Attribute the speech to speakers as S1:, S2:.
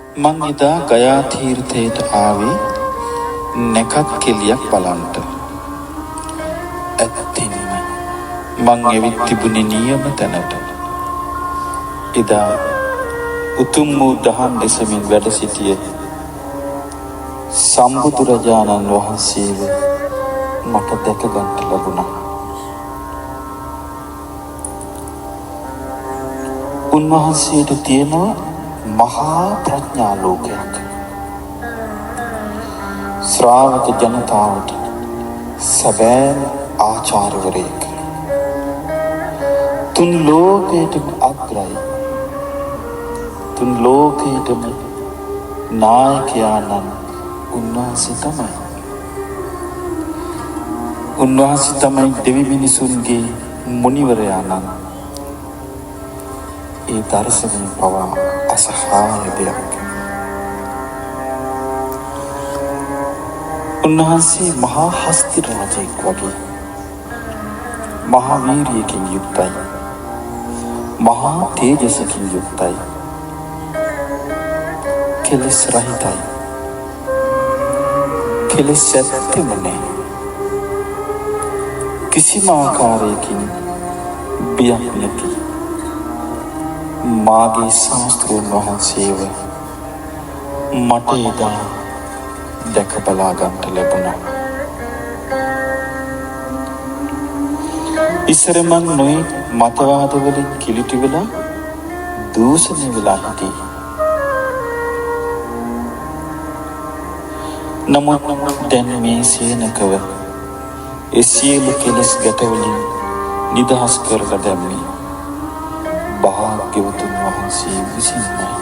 S1: මං එදා ගයා තීර්ථයට ආවේ නැකත් කෙලියක් බලන්ට. ඇත්තින්ම මං ඇවිත් තිබුණේ නියම තැනට. එදා උතුම් වූ දහම් දෙසමින් වැඩ සිටිය සම්බුදුරජාණන් වහන්සේව මට දැක ගන්නට ලැබුණා. උන්වහන්සේට තියෙනවා මහා ප්‍රඥා ලෝකයක්. ශ්‍රාවක ජනතාවට සැබෑම ආචාර්යවරයෙක්. තුන් ලෝකයටම අග්‍රයි. තුන් ලෝකයටම නායකයාණන් උන්වහන්සේ තමයි. උන්වහන්සේ තමයි දෙවි මිනිසුන්ගේ මුනිවරයාණන්. ඒ දර්ශනය පවා අසහාය දෙයක්. උන්වහන්සේ මහා හස්ති රාජයෙක් වගේ මහා වීරියකින් යුක්තයි. මහා තේජසකින් යුක්තයි. කෙලෙස් රහිතයි. කෙලෙස් ඇත්තෙම නැහැ. කිසිම ආකාරයකින් බියක් නැති මාගේ ශාස්ත්‍රූන් වහන්සේව මට එදා දැක බලා ගන්නට ලැබුණා. ඉස්සර මං නොයෙක් මතවාදවලින් කිලිටි වෙලා දූෂණය වෙලා හිටියේ. නමුත් දැන් මේ සේනකව ඒ සියලු කෙලෙස් ගැටවලින් නිදහස් කරලා දැම්මේ භාග්‍යවතුන් වහන්සේ විසින්මයි.